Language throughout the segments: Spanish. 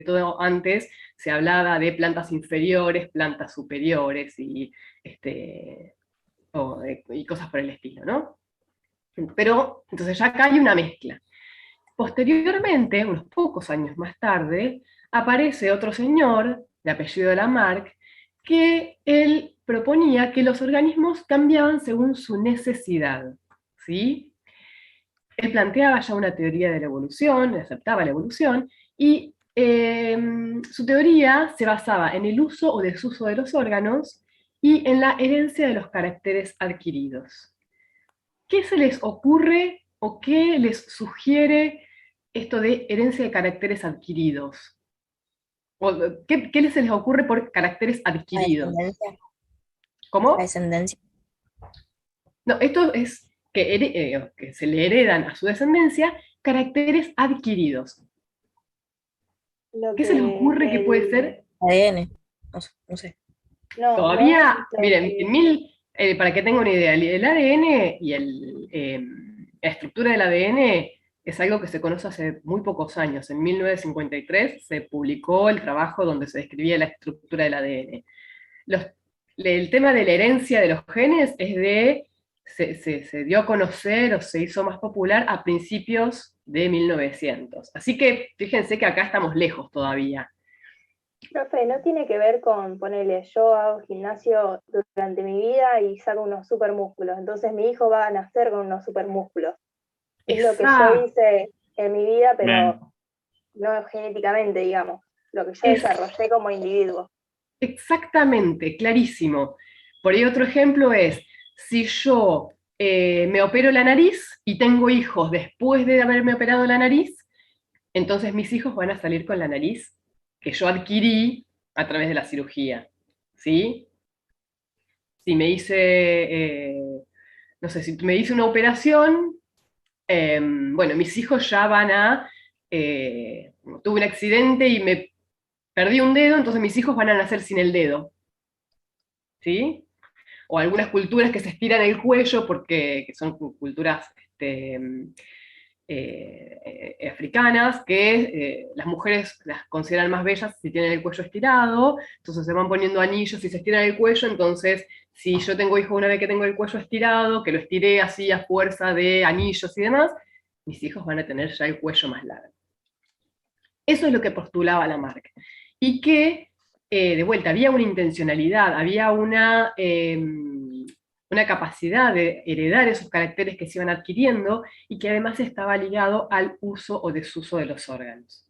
todo antes se hablaba de plantas inferiores, plantas superiores y cosas por el estilo, ¿no? Pero entonces ya acá hay una mezcla. Posteriormente, unos pocos años más tarde, aparece otro señor, de apellido Lamarck, que él proponía que los organismos cambiaban según su necesidad, ¿sí? Él planteaba ya una teoría de la evolución, aceptaba la evolución, y su teoría se basaba en el uso o desuso de los órganos y en la herencia de los caracteres adquiridos. ¿Qué se les ocurre o qué les sugiere esto de herencia de caracteres adquiridos? ¿O qué se les ocurre por caracteres La adquiridos? descendencia, la ¿Cómo? descendencia. No, esto es que se le heredan a su descendencia caracteres adquiridos. Lo ¿Qué se les que ocurre que puede ser? ADN, no sé. no es Todavía, lo miren, que para que tengan una idea, el ADN y la estructura del ADN es algo que se conoce hace muy pocos años. En 1953 se publicó el trabajo donde se describía la estructura del ADN. Los- el tema de la herencia de los genes se dio a conocer o se hizo más popular a principios de 1900. Así que fíjense que acá estamos lejos todavía. profe, no tiene que ver con ponerle, yo hago gimnasio durante mi vida y saco unos super músculos, entonces mi hijo va a nacer con unos super músculos. Es lo que yo Exacto. hice en mi vida, pero Bien. no genéticamente, digamos, lo que yo Es desarrollé como individuo. exactamente, clarísimo. Por ahí otro ejemplo es, si yo me opero la nariz y tengo hijos después de haberme operado la nariz, entonces mis hijos van a salir con la nariz que yo adquirí a través de la cirugía. ¿Sí? Si me hice, no sé, si me hice una operación, bueno, mis hijos ya van tuve un accidente y me perdí un dedo, entonces mis hijos van a nacer sin el dedo. ¿Sí? O algunas culturas que se estiran el cuello porque que son culturas africanas, que las mujeres las consideran más bellas si tienen el cuello estirado, entonces se van poniendo anillos y se estiran el cuello, entonces si yo tengo hijos una vez que tengo el cuello estirado, que lo estiré así a fuerza de anillos y demás, mis hijos van a tener ya el cuello más largo. Eso es lo que postulaba Lamarck. Y que, de vuelta, había una intencionalidad, había una capacidad de heredar esos caracteres que se iban adquiriendo y que además estaba ligado al uso o desuso de los órganos.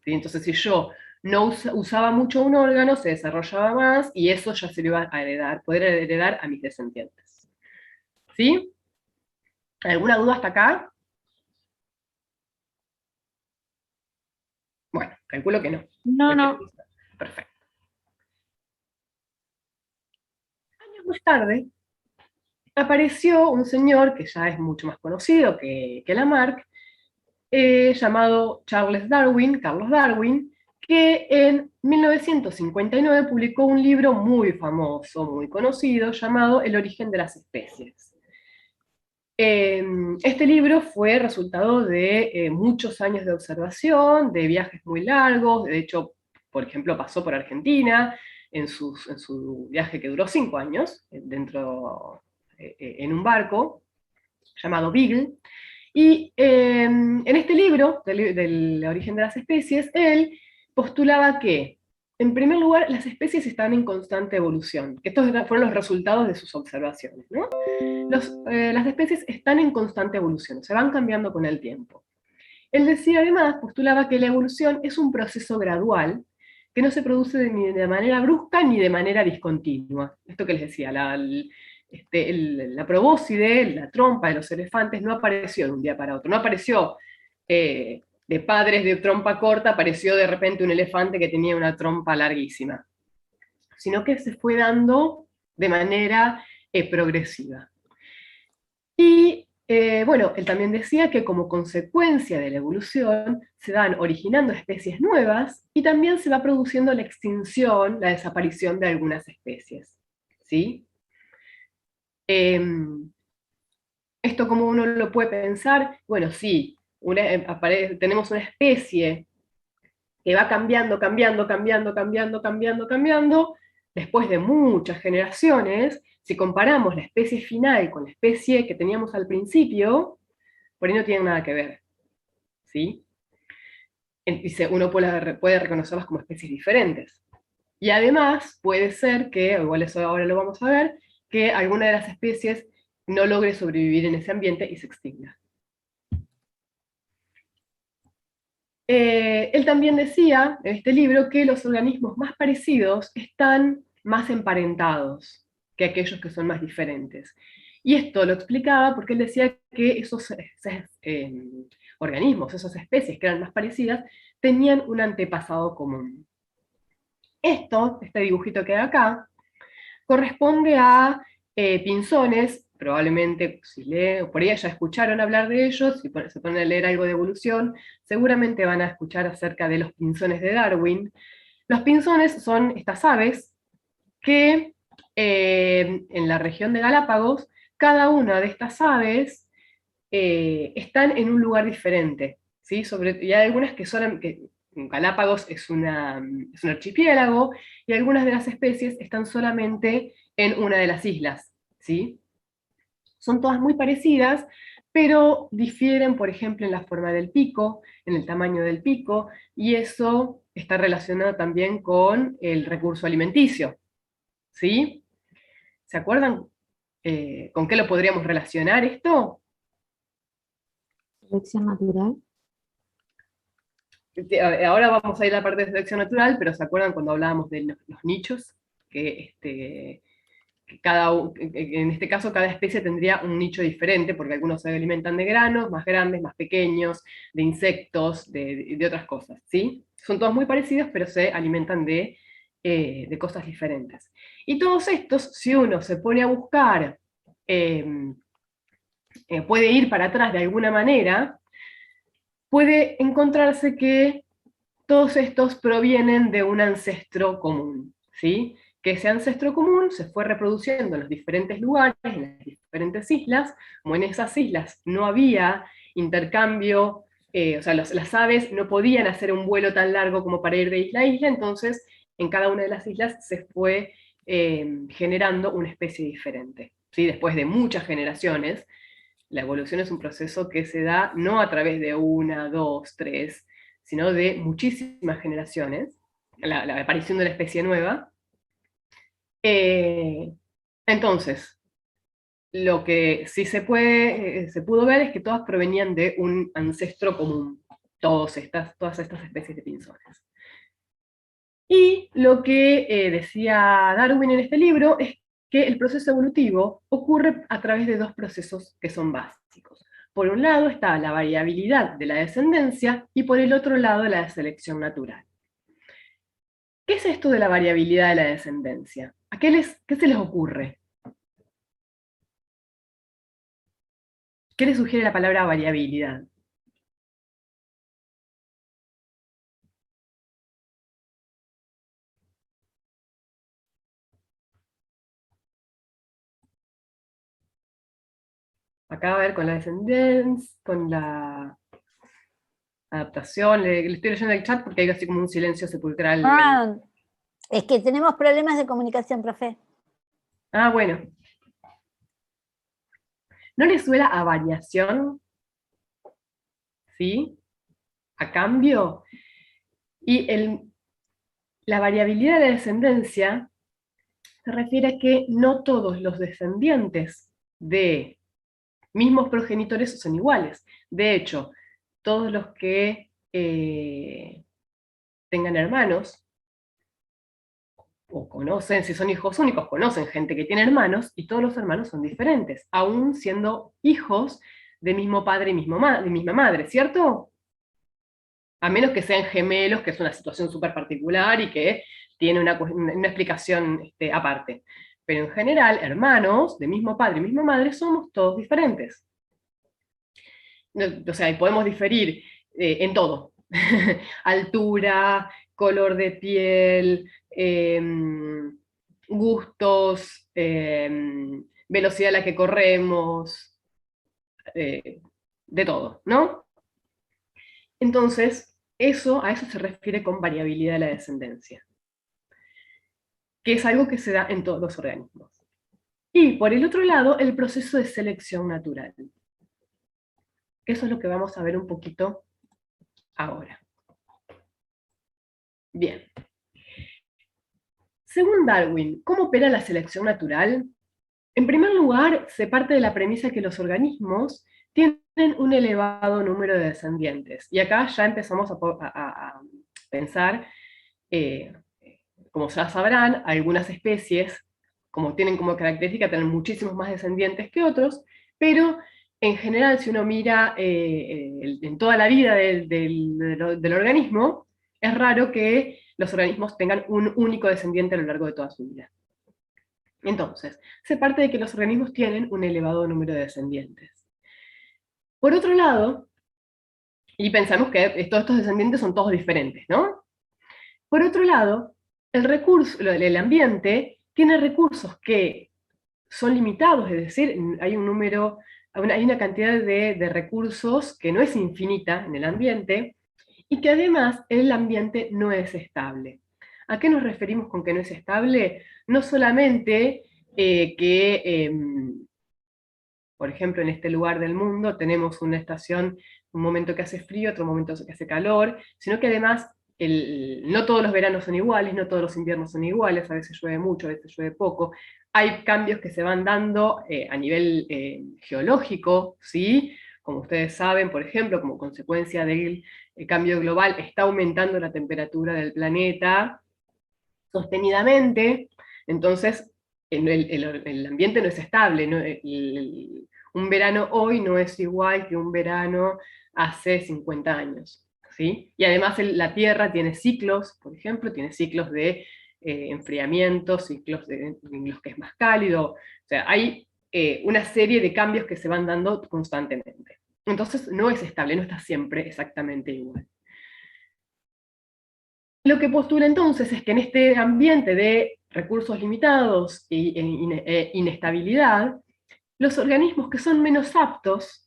¿Sí? Entonces, si yo no usaba mucho un órgano, se desarrollaba más y eso ya se lo iba a heredar, poder heredar a mis descendientes. ¿Sí? ¿Alguna duda hasta acá? Bueno, calculo que no. No, no. Perfecto. Años más tarde, apareció un señor que ya es mucho más conocido que Lamarck, llamado Carlos Darwin, que en 1959 publicó un libro muy famoso, muy conocido, llamado El origen de las especies. Este libro fue resultado de muchos años de observación, de viajes muy largos, de hecho, por ejemplo, pasó por Argentina en su viaje que duró 5 años, en un barco llamado Beagle, y en este libro, del origen de las especies, él postulaba que, en primer lugar, las especies están en constante evolución, que estos fueron los resultados de sus observaciones, ¿no? Las especies están en constante evolución, se van cambiando con el tiempo. Él decía además, postulaba que la evolución es un proceso gradual que no se produce ni de manera brusca ni de manera discontinua. Esto que les decía, la probóscide, la trompa de los elefantes, no apareció de un día para otro, no apareció de padres de trompa corta, apareció de repente un elefante que tenía una trompa larguísima, sino que se fue dando de manera progresiva. Y bueno, él también decía que como consecuencia de la evolución se van originando especies nuevas y también se va produciendo la extinción, la desaparición de algunas especies. ¿Sí? Esto como uno lo puede pensar, bueno, sí, tenemos una especie que va cambiando, cambiando, cambiando, cambiando, cambiando, cambiando, después de muchas generaciones. Si comparamos la especie final con la especie que teníamos al principio, por ahí no tienen nada que ver, ¿sí? Dice, uno puede reconocerlas como especies diferentes. Y además puede ser que, igual eso ahora lo vamos a ver, que alguna de las especies no logre sobrevivir en ese ambiente y se extinga. Él también decía en este libro que los organismos más parecidos están más emparentados que aquellos que son más diferentes. Y esto lo explicaba porque él decía que esos organismos, esas especies que eran más parecidas, tenían un antepasado común. Este dibujito que hay acá, corresponde a pinzones, probablemente si leen, por ahí ya escucharon hablar de ellos, si se ponen a leer algo de evolución, seguramente van a escuchar acerca de los pinzones de Darwin. Los pinzones son estas aves que en la región de Galápagos, cada una de estas aves están en un lugar diferente, ¿sí? Y hay algunas que son, Galápagos es un archipiélago, y algunas de las especies están solamente en una de las islas, ¿sí? Son todas muy parecidas, pero difieren, por ejemplo, en la forma del pico, en el tamaño del pico, y eso está relacionado también con el recurso alimenticio, ¿sí? ¿Se acuerdan con qué lo podríamos relacionar esto? Selección natural. Ahora vamos a ir a la parte de selección natural, pero ¿se acuerdan cuando hablábamos de los nichos? Que en este caso cada especie tendría un nicho diferente, porque algunos se alimentan de granos, más grandes, más pequeños, de insectos, de otras cosas, ¿sí? Son todos muy parecidos, pero se alimentan de cosas diferentes. Y todos estos, si uno se pone a buscar, puede ir para atrás de alguna manera, puede encontrarse que todos estos provienen de un ancestro común, ¿sí? Que ese ancestro común se fue reproduciendo en los diferentes lugares, en las diferentes islas, como en esas islas no había intercambio, o sea, las aves no podían hacer un vuelo tan largo como para ir de isla a isla, entonces en cada una de las islas se fue generando una especie diferente, ¿sí? Después de muchas generaciones, la evolución es un proceso que se da no a través de una, dos, tres, sino de muchísimas generaciones, la aparición de la especie nueva. Entonces, lo que sí se pudo ver es que todas provenían de un ancestro común, todas estas especies de pinzones. Y lo que decía Darwin en este libro es que el proceso evolutivo ocurre a través de dos procesos que son básicos. Por un lado está la variabilidad de la descendencia y por el otro lado la selección natural. ¿Qué es esto de la variabilidad de la descendencia? ¿Qué se les ocurre? ¿Qué les sugiere la palabra variabilidad? Acá a ver con la descendencia, con la adaptación, le estoy leyendo el chat porque hay así como un silencio sepulcral. Es que tenemos problemas de comunicación, profe. Bueno. ¿No les suena a variación? ¿Sí? A cambio. Y la variabilidad de la descendencia se refiere a que no todos los descendientes de mismos progenitores son iguales. De hecho, todos los que tengan hermanos, o conocen, si son hijos únicos, conocen gente que tiene hermanos, y todos los hermanos son diferentes, aún siendo hijos de mismo padre y de misma madre, ¿cierto? A menos que sean gemelos, que es una situación súper particular y que tiene una explicación aparte. Pero en general, hermanos de mismo padre y misma madre somos todos diferentes. O sea, podemos diferir en todo. Altura, color de piel, gustos, velocidad a la que corremos, de todo, ¿no? Entonces, a eso se refiere con variabilidad de la descendencia, que es algo que se da en todos los organismos. Y por el otro lado, el proceso de selección natural. Eso es lo que vamos a ver un poquito ahora. Bien. Según Darwin, ¿cómo opera la selección natural? En primer lugar, se parte de la premisa que los organismos tienen un elevado número de descendientes. Y acá ya empezamos a pensar, como ya sabrán, algunas especies tienen como característica tener muchísimos más descendientes que otros, pero en general, si uno mira en toda la vida del organismo, es raro que los organismos tengan un único descendiente a lo largo de toda su vida. Entonces, se parte de que los organismos tienen un elevado número de descendientes. Por otro lado, y pensamos que todos estos descendientes son todos diferentes, ¿no? Por otro lado, el ambiente tiene recursos que son limitados, es decir, hay una cantidad de recursos que no es infinita en el ambiente, y que además el ambiente no es estable. ¿A qué nos referimos con que no es estable? No solamente por ejemplo, en este lugar del mundo tenemos una estación, un momento que hace frío, otro momento que hace calor, sino que además no todos los veranos son iguales, no todos los inviernos son iguales, a veces llueve mucho, a veces llueve poco. Hay cambios que se van dando a nivel geológico, ¿sí? Como ustedes saben, por ejemplo, como consecuencia del cambio global, está aumentando la temperatura del planeta sostenidamente, entonces el ambiente no es estable, ¿no? Un verano hoy no es igual que un verano hace 50 años, ¿sí? Y además la Tierra tiene ciclos, por ejemplo, tiene ciclos de enfriamiento, ciclos en los que es más cálido, o sea, hay una serie de cambios que se van dando constantemente. Entonces no es estable, no está siempre exactamente igual. Lo que postula entonces es que en este ambiente de recursos limitados e inestabilidad, los organismos que son menos aptos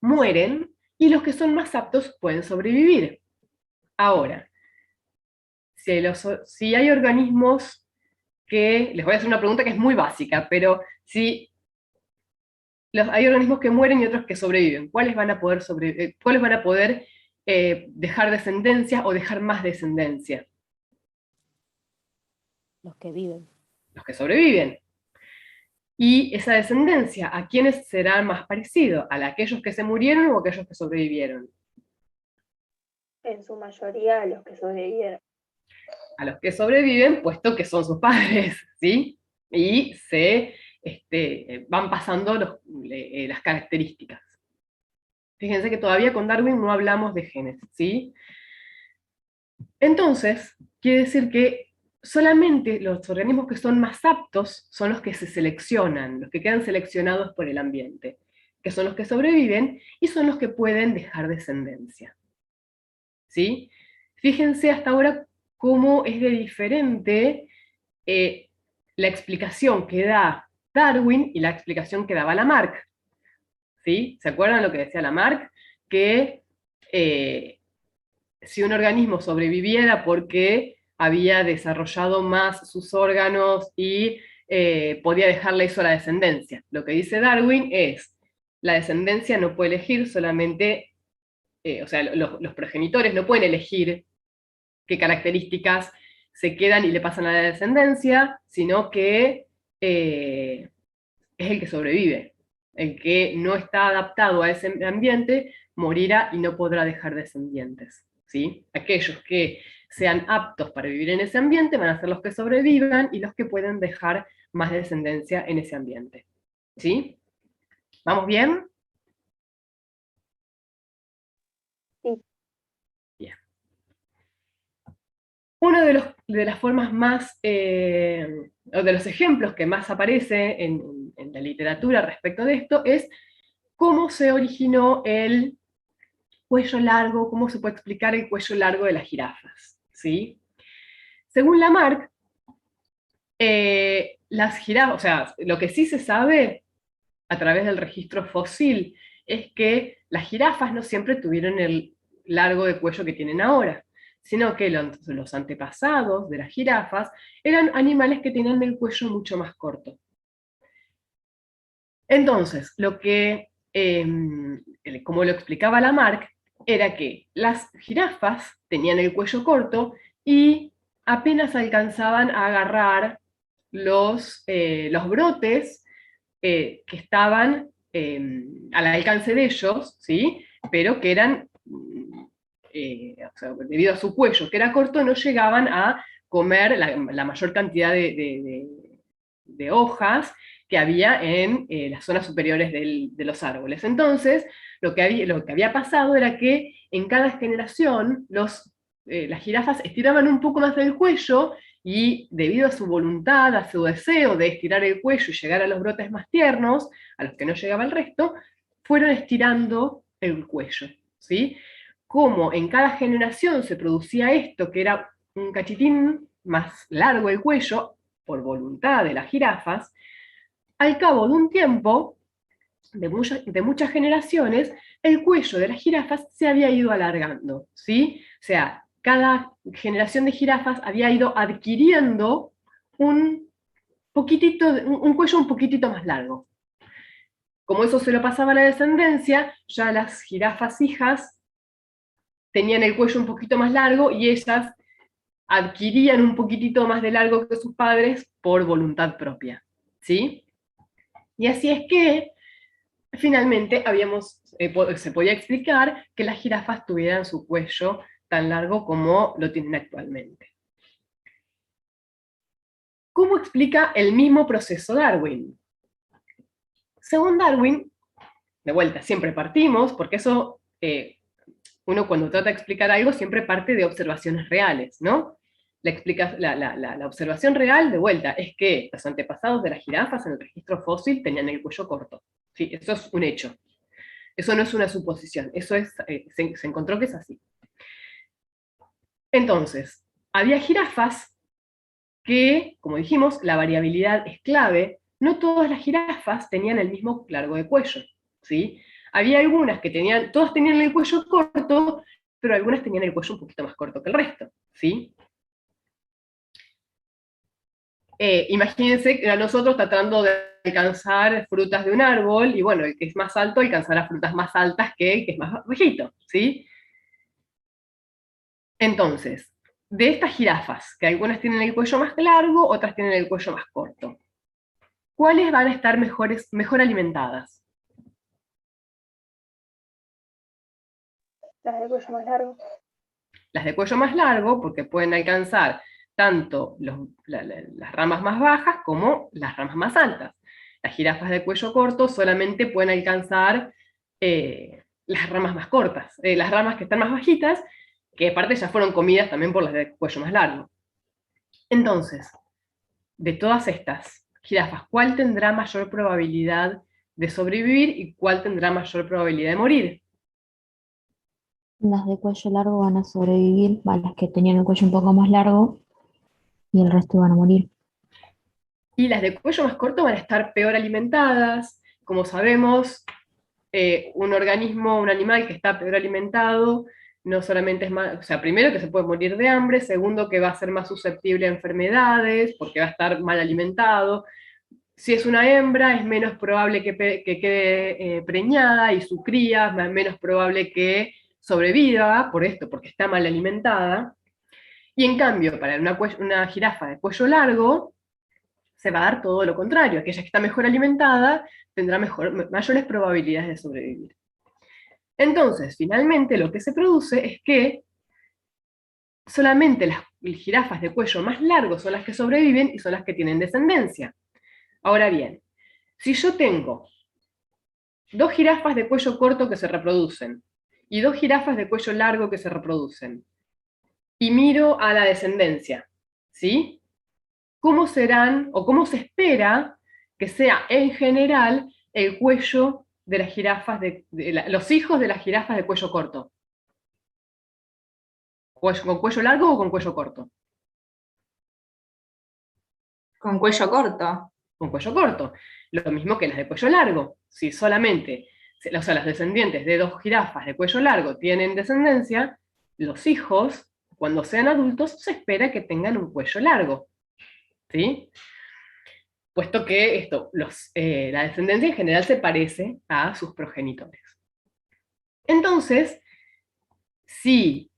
mueren y los que son más aptos pueden sobrevivir. Ahora, si hay organismos que, les voy a hacer una pregunta que es muy básica, pero si hay organismos que mueren y otros que sobreviven, ¿cuáles van a poder dejar descendencia o dejar más descendencia? Los que viven. Los que sobreviven. Y esa descendencia, ¿a quiénes será más parecido? ¿A aquellos que se murieron o a aquellos que sobrevivieron? En su mayoría a los que sobrevivieron. A los que sobreviven, puesto que son sus padres, ¿sí? Y se van pasando las características. Fíjense que todavía con Darwin no hablamos de genes, ¿sí? Entonces, quiere decir que solamente los organismos que son más aptos son los que se seleccionan, los que quedan seleccionados por el ambiente, que son los que sobreviven y son los que pueden dejar descendencia. ¿Sí? Fíjense hasta ahora cómo es de diferente la explicación que da Darwin y la explicación que daba Lamarck. ¿Sí? ¿Se acuerdan lo que decía Lamarck? Que si un organismo sobreviviera porque había desarrollado más sus órganos y podía dejarle eso a la descendencia. Lo que dice Darwin es, la descendencia no puede elegir solamente, o sea, los progenitores no pueden elegir qué características se quedan y le pasan a la descendencia, sino que es el que sobrevive. El que no está adaptado a ese ambiente morirá y no podrá dejar descendientes. ¿Sí? Aquellos que sean aptos para vivir en ese ambiente van a ser los que sobrevivan y los que pueden dejar más descendencia en ese ambiente. ¿Sí? ¿Vamos bien? Sí. Bien. Uno de las formas más, o de los ejemplos que más aparece en la literatura respecto de esto es cómo se originó el cuello largo, cómo se puede explicar el cuello largo de las jirafas, ¿sí? Según Lamarck, las jirafas, o sea, lo que sí se sabe a través del registro fósil es que las jirafas no siempre tuvieron largo de cuello que tienen ahora, sino que los antepasados de las jirafas eran animales que tenían el cuello mucho más corto. Entonces, como lo explicaba Lamarck, era que las jirafas tenían el cuello corto y apenas alcanzaban a agarrar los brotes que estaban al alcance de ellos, ¿sí? Pero que eran, o sea, debido a su cuello, que era corto, no llegaban a comer la mayor cantidad de hojas que había en las zonas superiores de los árboles. Entonces, lo que había pasado era que en cada generación las jirafas estiraban un poco más del cuello y debido a su voluntad, a su deseo de estirar el cuello y llegar a los brotes más tiernos, a los que no llegaba el resto, fueron estirando el cuello, ¿sí? Como en cada generación se producía esto, que era un cachitín más largo el cuello, por voluntad de las jirafas, al cabo de un tiempo, de muchas generaciones, el cuello de las jirafas se había ido alargando, ¿sí? O sea, cada generación de jirafas había ido adquiriendo un cuello un poquitito más largo. Como eso se lo pasaba a la descendencia, ya las jirafas hijas tenían el cuello un poquito más largo y ellas adquirían un poquitito más de largo que sus padres por voluntad propia, ¿sí? Y así es que finalmente se podía explicar que las jirafas tuvieran su cuello tan largo como lo tienen actualmente. ¿Cómo explica el mismo proceso Darwin? Según Darwin, de vuelta, siempre partimos, porque eso, uno cuando trata de explicar algo siempre parte de observaciones reales, ¿no? La observación real, de vuelta, es que los antepasados de las jirafas en el registro fósil tenían el cuello corto. ¿Sí? Eso es un hecho. Eso no es una suposición, eso es, se encontró que es así. Entonces, había jirafas que, como dijimos, la variabilidad es clave. No todas las jirafas tenían el mismo largo de cuello, ¿sí? Había algunas que todas tenían el cuello corto, pero algunas tenían el cuello un poquito más corto que el resto, ¿sí? Imagínense a nosotros tratando de alcanzar frutas de un árbol, y bueno, el que es más alto alcanzará frutas más altas que el que es más bajito, ¿sí? Entonces, de estas jirafas, que algunas tienen el cuello más largo, otras tienen el cuello más corto, ¿cuáles van a estar mejor alimentadas? Las de cuello más largo. Las de cuello más largo, porque pueden alcanzar tanto las ramas más bajas como las ramas más altas. Las jirafas de cuello corto solamente pueden alcanzar las ramas más cortas, las ramas que están más bajitas, que aparte ya fueron comidas también por las de cuello más largo. Entonces, de todas estas jirafas, ¿cuál tendrá mayor probabilidad de sobrevivir y cuál tendrá mayor probabilidad de morir? Las de cuello largo van a sobrevivir, las que tenían el cuello un poco más largo, y el resto van a morir. Y las de cuello más corto van a estar peor alimentadas. Como sabemos, un animal que está peor alimentado, no solamente es más, o sea, primero que se puede morir de hambre, segundo que va a ser más susceptible a enfermedades, porque va a estar mal alimentado. Si es una hembra, es menos probable que quede preñada, y su cría es menos probable que sobreviva por esto, porque está mal alimentada. Y en cambio, para una jirafa de cuello largo, se va a dar todo lo contrario. Aquella que está mejor alimentada tendrá mayores probabilidades de sobrevivir. Entonces, finalmente, lo que se produce es que solamente las jirafas de cuello más largo son las que sobreviven y son las que tienen descendencia. Ahora bien, si yo tengo 2 jirafas de cuello corto que se reproducen y 2 jirafas de cuello largo que se reproducen, y miro a la descendencia, ¿sí? ¿Cómo serán o cómo se espera que sea en general el cuello de las jirafas, los hijos de las jirafas de cuello corto? ¿Con cuello largo o con cuello corto? Con cuello corto. Con cuello corto. Lo mismo que las de cuello largo. Si solamente o sea, los descendientes de 2 jirafas de cuello largo tienen descendencia, los hijos, cuando sean adultos, se espera que tengan un cuello largo, ¿sí? Puesto que la descendencia en general se parece a sus progenitores. Entonces, si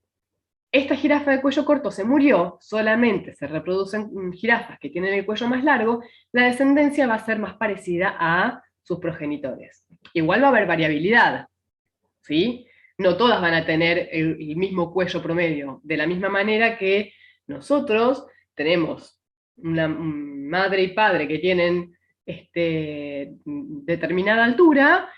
esta jirafa de cuello corto se murió, solamente se reproducen jirafas que tienen el cuello más largo, la descendencia va a ser más parecida a sus progenitores. Igual va a haber variabilidad, ¿sí? No todas van a tener el mismo cuello promedio, de la misma manera que nosotros tenemos una madre y padre que tienen determinada altura,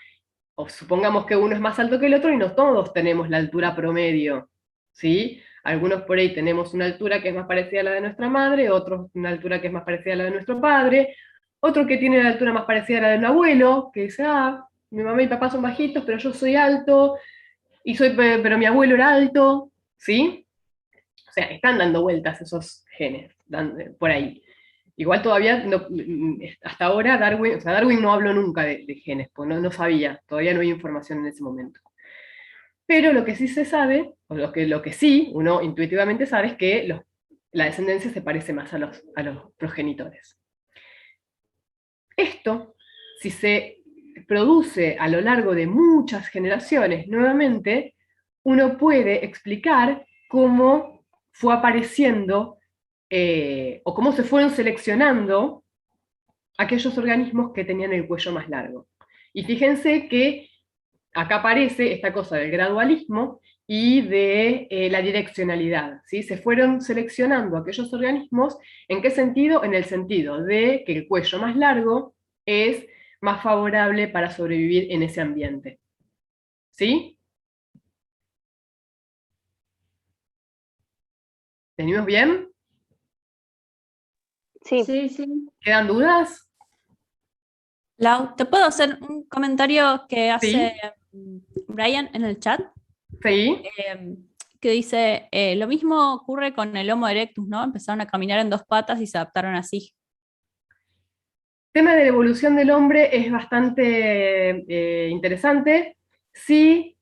o supongamos que uno es más alto que el otro y no todos tenemos la altura promedio, ¿sí? Algunos por ahí tenemos una altura que es más parecida a la de nuestra madre, otros una altura que es más parecida a la de nuestro padre, otro que tiene la altura más parecida a la de un abuelo, que dice, mi mamá y papá son bajitos, pero yo soy alto, pero mi abuelo era alto, ¿sí? O sea, están dando vueltas esos genes por ahí. Igual todavía, hasta ahora Darwin no habló nunca de genes, pues no sabía, todavía no hay información en ese momento. Pero lo que sí se sabe, o lo que sí uno intuitivamente sabe, es que la descendencia se parece más a los progenitores. Esto, si se produce a lo largo de muchas generaciones, nuevamente, uno puede explicar cómo fue apareciendo o cómo se fueron seleccionando aquellos organismos que tenían el cuello más largo. Y fíjense que acá aparece esta cosa del gradualismo y de la direccionalidad, ¿sí? Se fueron seleccionando aquellos organismos, ¿en qué sentido? En el sentido de que el cuello más largo es más favorable para sobrevivir en ese ambiente. ¿Sí? ¿Venimos bien? Sí, Sí. ¿Quedan dudas? Lau, ¿te puedo hacer un comentario que hace Sí. Brian en el chat? Sí. Que dice, lo mismo ocurre con el Homo erectus, ¿no? Empezaron a caminar en 2 patas y se adaptaron así. El tema de la evolución del hombre es bastante interesante. Sí,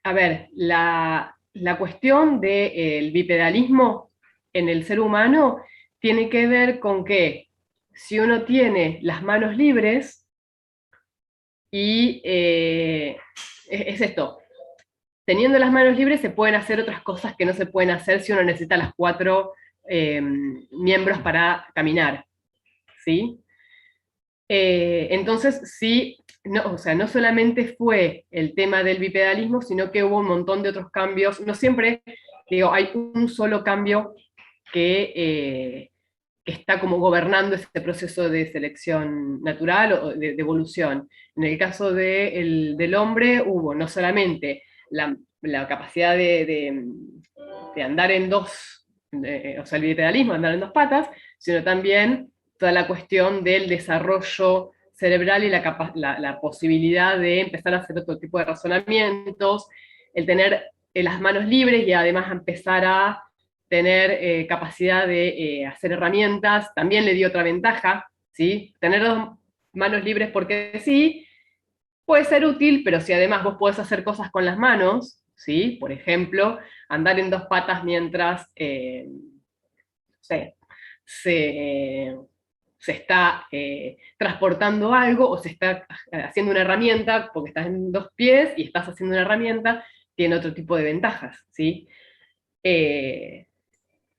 a ver, la cuestión del bipedalismo en el ser humano tiene que ver con que si uno tiene las manos libres, y es esto, teniendo las manos libres se pueden hacer otras cosas que no se pueden hacer si uno necesita las 4 miembros para caminar, ¿sí? Entonces, sí, o sea, no solamente fue el tema del bipedalismo, sino que hubo un montón de otros cambios. No siempre, digo, hay un solo cambio que está como gobernando este proceso de selección natural o de evolución. En el caso del hombre hubo no solamente la capacidad de andar en 2, o sea, el bipedalismo, andar en 2 patas, sino también toda la cuestión del desarrollo cerebral y la posibilidad de empezar a hacer otro tipo de razonamientos, el tener las manos libres y además empezar a tener capacidad de hacer herramientas, también le dio otra ventaja, ¿sí? Tener 2 manos libres porque sí, puede ser útil, pero si además vos podés hacer cosas con las manos, ¿sí? Por ejemplo, andar en 2 patas mientras se está transportando algo o se está haciendo una herramienta, porque estás en 2 pies y estás haciendo una herramienta, tiene otro tipo de ventajas, ¿sí?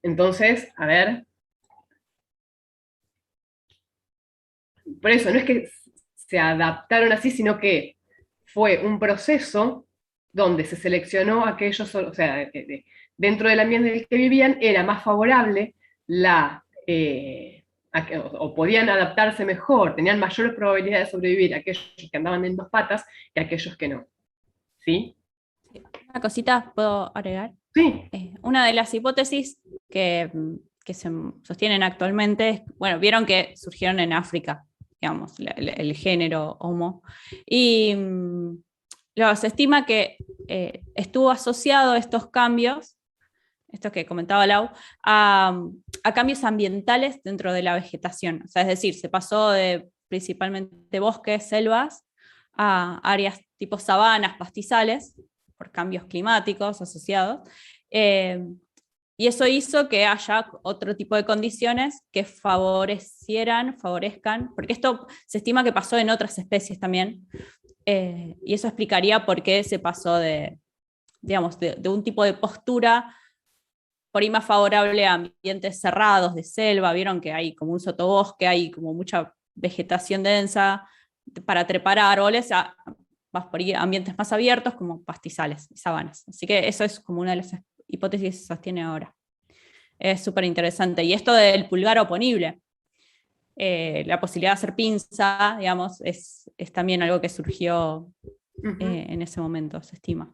Entonces, a ver, por eso no es que se adaptaron así, sino que fue un proceso donde se seleccionó aquellos, o sea, dentro del ambiente en el que vivían era más favorable o podían adaptarse mejor, tenían mayores probabilidades de sobrevivir aquellos que andaban en 2 patas que aquellos que no. ¿Sí? Una cosita puedo agregar. Sí. Una de las hipótesis que se sostienen actualmente es, bueno, vieron que surgieron en África, digamos, el género Homo, y se estima que estuvo asociado a estos cambios, esto que comentaba Lau, a cambios ambientales dentro de la vegetación. O sea, es decir, se pasó de principalmente bosques, selvas, a áreas tipo sabanas, pastizales, por cambios climáticos asociados. Y eso hizo que haya otro tipo de condiciones que favorezcan, porque esto se estima que pasó en otras especies también, y eso explicaría por qué se pasó digamos, de un tipo de postura por ahí más favorable a ambientes cerrados, de selva. Vieron que hay como un sotobosque, hay como mucha vegetación densa para trepar a árboles, vas por ahí a ambientes más abiertos como pastizales y sabanas. Así que eso es como una de las hipótesis que se sostiene ahora. Es súper interesante. Y esto del pulgar oponible, la posibilidad de hacer pinza, digamos, es también algo que surgió en ese momento, se estima.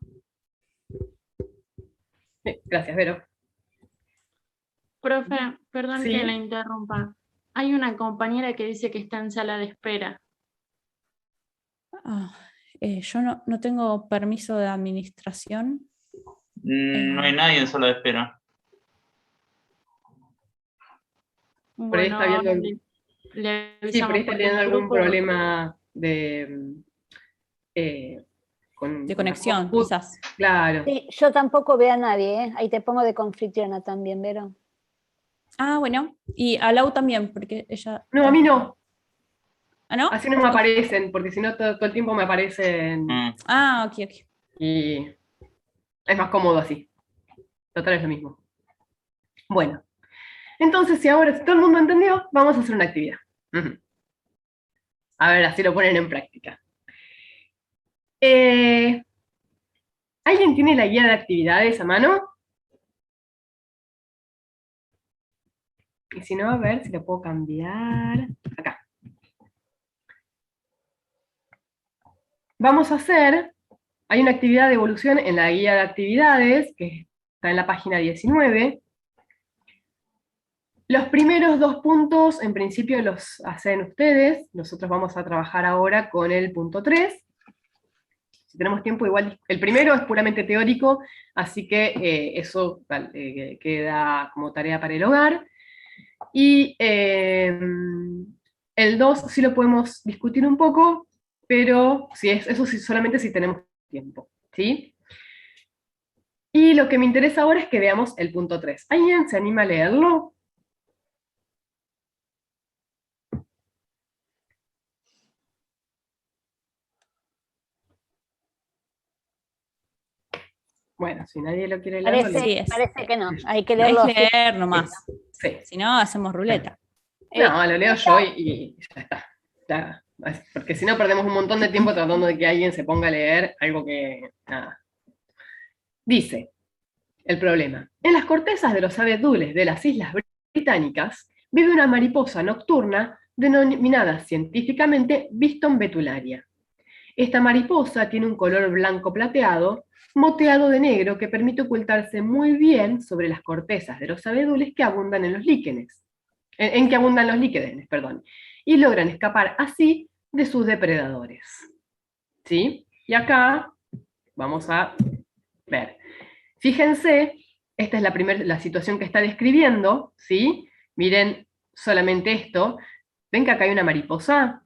Gracias, Vero. Profe, perdón Sí. que la interrumpa. Hay una compañera que dice que está en sala de espera. Yo no tengo permiso de administración. No hay nadie en sala de espera. Por ahí está Bueno, viendo le Sí, por avisamos ahí está porque teniendo en el algún grupo- problema con De la conexión, compu. quizás. Claro. Sí, yo tampoco veo a nadie, ¿eh? Ahí te pongo de confitriona también, Vero. Bueno. Y a Lau también, porque ella... No, a mí no. ¿No? Así no me aparecen, porque si no todo el tiempo me aparecen Ok. y es más cómodo así. Total es lo mismo. Bueno, entonces si todo el mundo entendió, vamos a hacer una actividad. A ver, así lo ponen en práctica. ¿Alguien tiene la guía de actividades a mano? Y si no, a ver si lo puedo cambiar. Acá. Vamos a hacer, hay una actividad de evolución en la guía de actividades, que está en la página 19. Los primeros 2 puntos, en principio, los hacen ustedes. Nosotros vamos a trabajar ahora con el punto 3. Si tenemos tiempo, igual, el primero es puramente teórico, así que eso queda como tarea para el hogar. Y el 2 sí lo podemos discutir un poco, pero eso sí, solamente si tenemos tiempo, ¿sí? Y lo que me interesa ahora es que veamos el punto 3. ¿Alguien se anima a leerlo? Bueno, si nadie lo quiere leer, Parece que no, hay que Es leerlo. leer nomás. Sí. Si no, hacemos ruleta. No, lo leo yo y ya está. Ya, porque si no perdemos un montón de tiempo tratando de que alguien se ponga a leer algo que... Nada. Dice, el problema. En las cortezas de los abedules de las Islas Británicas vive una mariposa nocturna denominada científicamente Biston betularia. Esta mariposa tiene un color blanco plateado, moteado de negro, que permite ocultarse muy bien sobre las cortezas de los abedules que abundan en los líquenes. En que abundan los líquenes, perdón, y logran escapar así de sus depredadores. ¿Sí? Y acá vamos a ver. Fíjense, esta es la situación que está describiendo, ¿sí? Miren solamente esto. ¿Ven que acá hay una mariposa?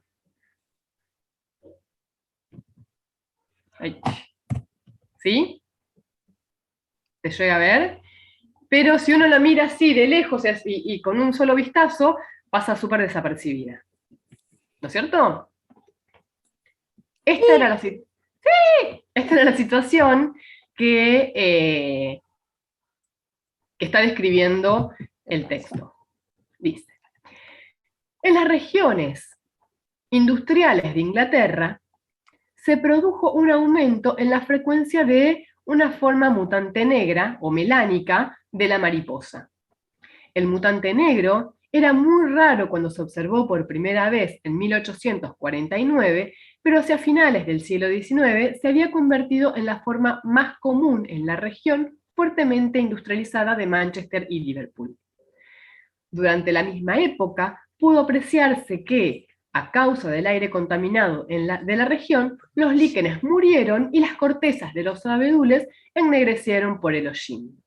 Ahí. ¿Sí? ¿Se llega a ver? Pero si uno la mira así de lejos y con un solo vistazo, pasa súper desapercibida. ¿No es cierto? Esta era la situación que está describiendo el texto. Dice, en las regiones industriales de Inglaterra se produjo un aumento en la frecuencia de una forma mutante negra o melánica de la mariposa. El mutante negro era muy raro cuando se observó por primera vez en 1849, pero hacia finales del siglo XIX se había convertido en la forma más común en la región fuertemente industrializada de Manchester y Liverpool. Durante la misma época pudo apreciarse que, a causa del aire contaminado de la región, los líquenes murieron y las cortezas de los abedules ennegrecieron por el hollín.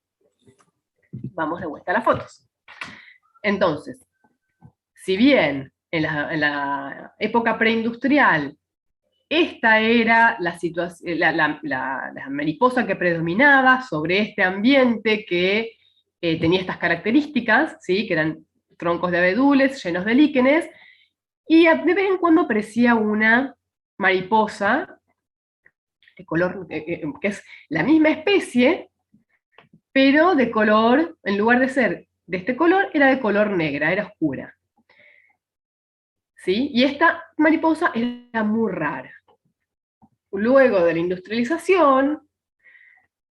Vamos de vuelta a las fotos. Entonces, si bien en la época preindustrial esta era la situación, la mariposa que predominaba sobre este ambiente que tenía estas características, ¿sí? Que eran troncos de abedules llenos de líquenes, y de vez en cuando aparecía una mariposa de color, que es la misma especie, pero de color, en lugar de ser de este color, era de color negra, era oscura. ¿Sí? Y esta mariposa era muy rara. Luego de la industrialización,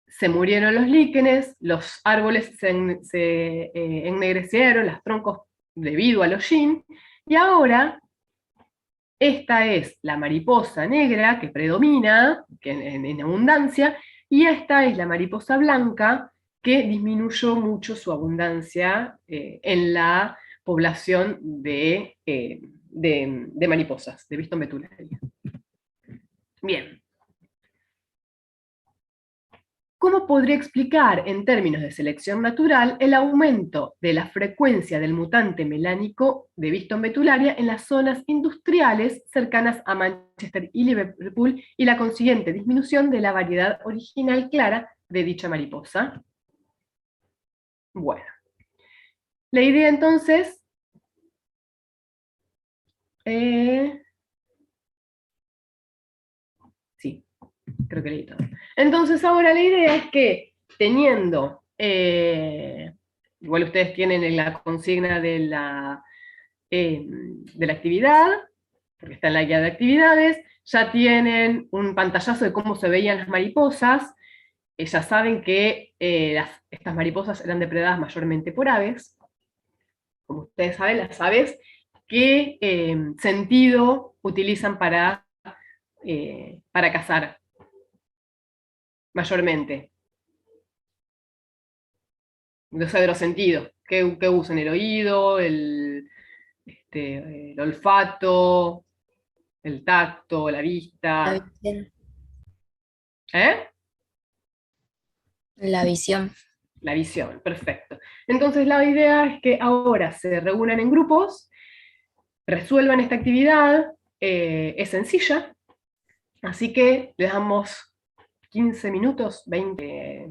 se murieron los líquenes, los árboles se ennegrecieron, los troncos debido al hollín, y ahora esta es la mariposa negra que predomina que en abundancia, y esta es la mariposa blanca que disminuyó mucho su abundancia en la población de mariposas, de Viston betularia. Bien. ¿Cómo podría explicar en términos de selección natural el aumento de la frecuencia del mutante melánico de Viston betularia en las zonas industriales cercanas a Manchester y Liverpool y la consiguiente disminución de la variedad original clara de dicha mariposa? Bueno, la idea entonces sí, creo que leí todo. Entonces ahora la idea es que teniendo, igual ustedes tienen la consigna de la actividad, porque está en la guía de actividades, ya tienen un pantallazo de cómo se veían las mariposas, ya saben que estas mariposas eran depredadas mayormente por aves. Como ustedes saben, las aves, ¿qué sentido utilizan para cazar? Mayormente. O sea, de los sentidos. ¿Qué usan? El oído, el olfato, el tacto, la vista. La visión. ¿Eh? La visión. La visión, perfecto. Entonces la idea es que ahora se reúnan en grupos, resuelvan esta actividad, es sencilla, así que les damos 15 minutos, 20